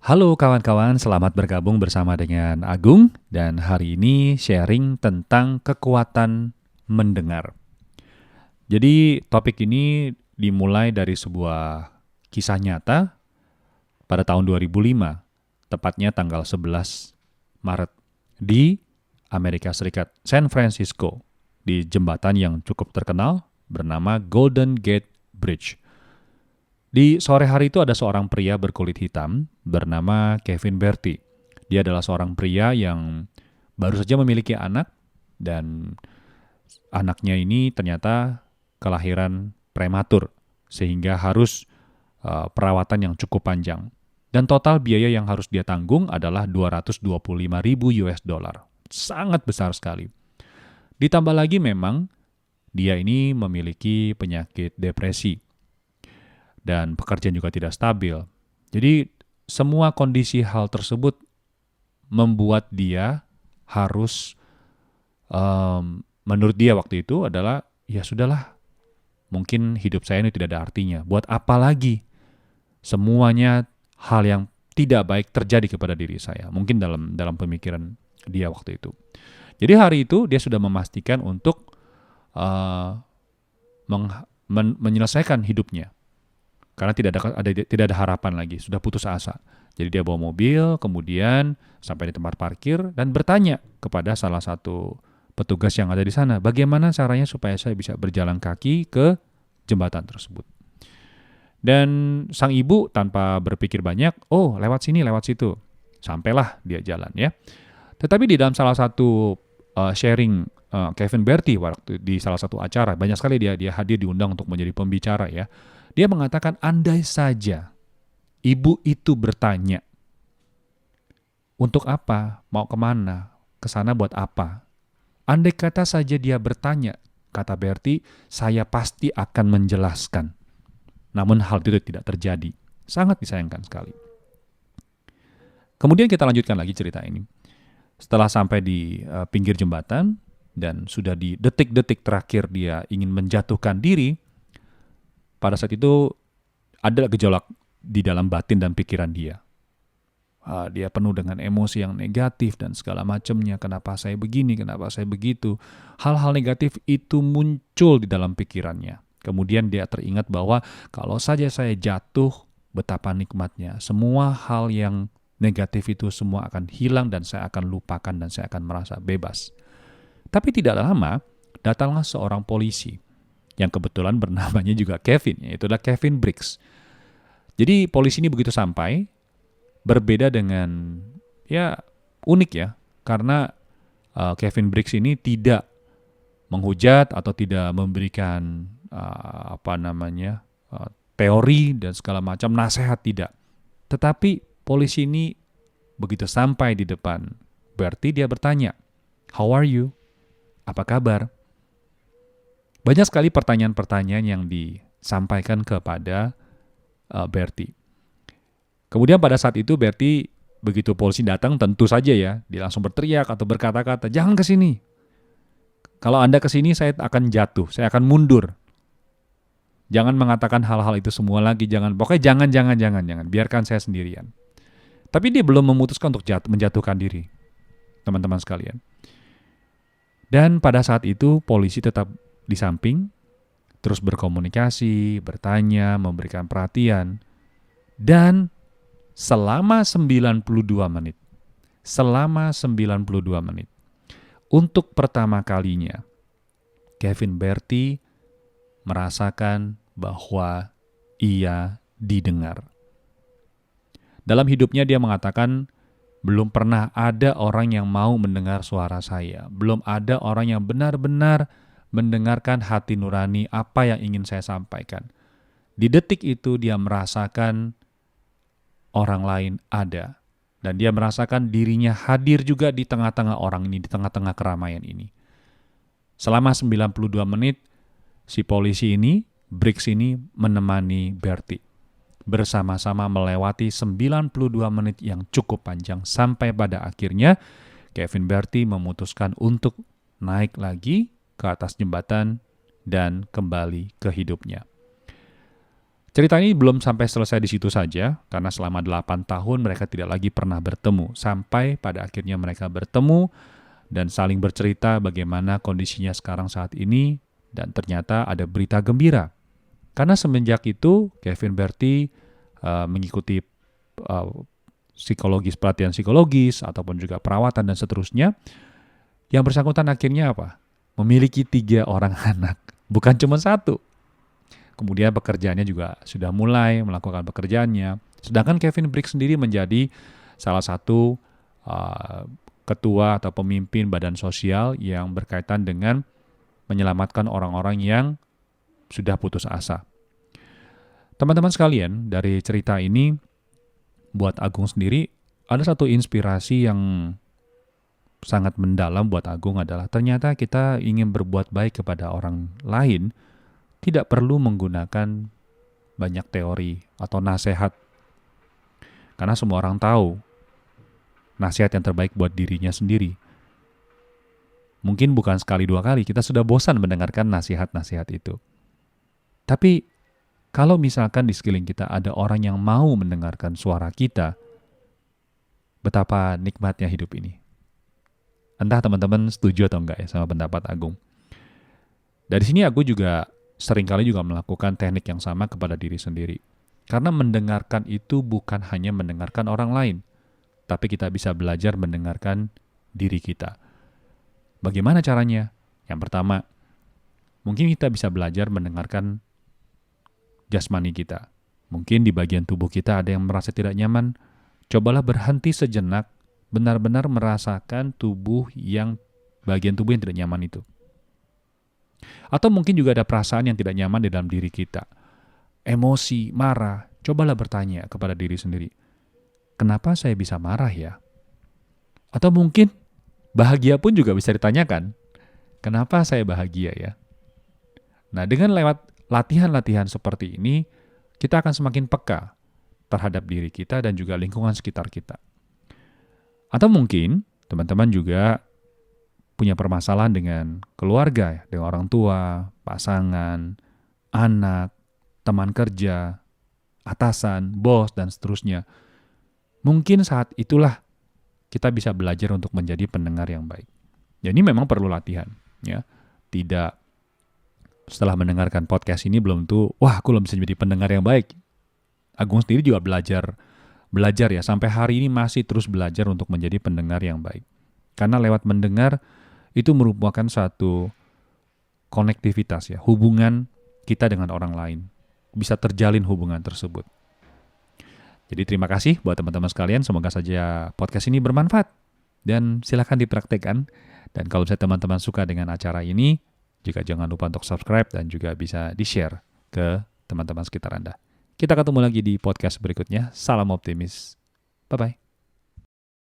Halo kawan-kawan, selamat bergabung bersama dengan Agung dan hari ini sharing tentang kekuatan mendengar. Jadi topik ini dimulai dari sebuah kisah nyata pada tahun 2005, tepatnya tanggal 11 Maret di Amerika Serikat, San Francisco, di jembatan yang cukup terkenal bernama Golden Gate Bridge. Di sore hari itu ada seorang pria berkulit hitam bernama Kevin Berti. Dia adalah seorang pria yang baru saja memiliki anak dan anaknya ini ternyata kelahiran prematur sehingga harus perawatan yang cukup panjang. Dan total biaya yang harus dia tanggung adalah 225.000 US dollar. Sangat besar sekali. Ditambah lagi memang dia ini memiliki penyakit depresi dan pekerjaan juga tidak stabil. Jadi semua kondisi hal tersebut membuat dia harus menurut dia waktu itu adalah ya sudahlah, mungkin hidup saya ini tidak ada artinya. Buat apa lagi? Semuanya hal yang tidak baik terjadi kepada diri saya. Mungkin dalam pemikiran dia waktu itu. Jadi hari itu dia sudah memastikan untuk menyelesaikan hidupnya. Karena tidak ada harapan lagi, sudah putus asa. Jadi dia bawa mobil, kemudian sampai di tempat parkir dan bertanya kepada salah satu petugas yang ada di sana, bagaimana caranya supaya saya bisa berjalan kaki ke jembatan tersebut. Dan sang ibu tanpa berpikir banyak, oh lewat sini, lewat situ. Sampailah dia jalan ya. Tetapi di dalam salah satu sharing Kevin Berti waktu di salah satu acara, banyak sekali dia hadir diundang untuk menjadi pembicara ya. Dia mengatakan andai saja ibu itu bertanya, untuk apa? Mau kemana? Kesana buat apa? Andai kata saja dia bertanya, kata Berti, saya pasti akan menjelaskan. Namun hal itu tidak terjadi. Sangat disayangkan sekali. Kemudian kita lanjutkan lagi cerita ini. Setelah sampai di pinggir jembatan dan sudah di detik-detik terakhir dia ingin menjatuhkan diri, pada saat itu ada gejolak di dalam batin dan pikiran dia. Dia penuh dengan emosi yang negatif dan segala macamnya. Kenapa saya begini, kenapa saya begitu. Hal-hal negatif itu muncul di dalam pikirannya. Kemudian dia teringat bahwa kalau saja saya jatuh, betapa nikmatnya. Semua hal yang negatif itu semua akan hilang dan saya akan lupakan dan saya akan merasa bebas. Tapi tidak lama, datanglah seorang polisi yang kebetulan bernamanya juga Kevin, yaitu adalah Kevin Briggs. Jadi polisi ini begitu sampai, berbeda dengan, ya unik ya, karena Kevin Briggs ini tidak menghujat atau tidak memberikan teori dan segala macam, nasihat tidak. Tetapi polisi ini begitu sampai di depan Berti, dia bertanya, "How are you? Apa kabar?" Banyak sekali pertanyaan-pertanyaan yang disampaikan kepada Berti. Kemudian pada saat itu Berti, begitu polisi datang tentu saja ya, dia langsung berteriak atau berkata-kata, "Jangan ke sini. Kalau Anda ke sini saya akan jatuh, saya akan mundur. Jangan mengatakan hal-hal itu semua lagi, pokoknya jangan, biarkan saya sendirian." Tapi dia belum memutuskan untuk menjatuhkan diri, teman-teman sekalian. Dan pada saat itu polisi tetap di samping, terus berkomunikasi, bertanya, memberikan perhatian. Dan selama 92 menit, untuk pertama kalinya, Kevin Berti merasakan bahwa ia didengar. Dalam hidupnya dia mengatakan, belum pernah ada orang yang mau mendengar suara saya. Belum ada orang yang benar-benar mendengarkan hati nurani apa yang ingin saya sampaikan. Di detik itu dia merasakan orang lain ada. Dan dia merasakan dirinya hadir juga di tengah-tengah orang ini, di tengah-tengah keramaian ini. Selama 92 menit, si polisi ini, Briggs ini menemani Berti. Bersama-sama melewati 92 menit yang cukup panjang sampai pada akhirnya Kevin Berti memutuskan untuk naik lagi ke atas jembatan dan kembali ke hidupnya. Cerita ini belum sampai selesai di situ saja, karena selama 8 tahun mereka tidak lagi pernah bertemu, sampai pada akhirnya mereka bertemu dan saling bercerita bagaimana kondisinya sekarang saat ini, dan ternyata ada berita gembira. Karena semenjak itu, Kevin Berti mengikuti pelatihan psikologis, ataupun juga perawatan dan seterusnya. Yang bersangkutan akhirnya apa? Memiliki 3 orang anak, bukan cuma 1. Kemudian pekerjaannya juga sudah mulai melakukan pekerjaannya. Sedangkan Kevin Brick sendiri menjadi salah satu ketua atau pemimpin badan sosial yang berkaitan dengan menyelamatkan orang-orang yang sudah putus asa. Teman-teman sekalian, dari cerita ini, buat Agung sendiri, ada satu inspirasi yang sangat mendalam buat Agung adalah ternyata kita ingin berbuat baik kepada orang lain, tidak perlu menggunakan banyak teori atau nasihat. Karena semua orang tahu nasihat yang terbaik buat dirinya sendiri. Mungkin bukan sekali 2 kali, kita sudah bosan mendengarkan nasihat-nasihat itu. Tapi kalau misalkan di sekeliling kita ada orang yang mau mendengarkan suara kita, betapa nikmatnya hidup ini. Entah teman-teman setuju atau enggak ya sama pendapat Agung. Dari sini Agung juga seringkali juga melakukan teknik yang sama kepada diri sendiri. Karena mendengarkan itu bukan hanya mendengarkan orang lain, tapi kita bisa belajar mendengarkan diri kita. Bagaimana caranya? Yang pertama, mungkin kita bisa belajar mendengarkan jasmani kita. Mungkin di bagian tubuh kita ada yang merasa tidak nyaman. Cobalah berhenti sejenak, benar-benar merasakan bagian tubuh yang tidak nyaman itu. Atau mungkin juga ada perasaan yang tidak nyaman di dalam diri kita. Emosi, marah, cobalah bertanya kepada diri sendiri. Kenapa saya bisa marah ya? Atau mungkin bahagia pun juga bisa ditanyakan. Kenapa saya bahagia ya? Nah, dengan lewat latihan-latihan seperti ini, kita akan semakin peka terhadap diri kita dan juga lingkungan sekitar kita. Atau mungkin teman-teman juga punya permasalahan dengan keluarga, dengan orang tua, pasangan, anak, teman kerja, atasan, bos, dan seterusnya. Mungkin saat itulah kita bisa belajar untuk menjadi pendengar yang baik. Ya, ini memang perlu latihan. Ya. Tidak setelah mendengarkan podcast ini belum tuh, wah aku belum bisa menjadi pendengar yang baik. Agung sendiri juga belajar ya, sampai hari ini masih terus belajar untuk menjadi pendengar yang baik. Karena lewat mendengar, itu merupakan satu konektivitas ya, hubungan kita dengan orang lain. Bisa terjalin hubungan tersebut. Jadi terima kasih buat teman-teman sekalian, semoga saja podcast ini bermanfaat. Dan silakan dipraktekkan. Dan kalau misalnya teman-teman suka dengan acara ini, juga jangan lupa untuk subscribe dan juga bisa di-share ke teman-teman sekitar Anda. Kita ketemu lagi di podcast berikutnya. Salam optimis. Bye-bye.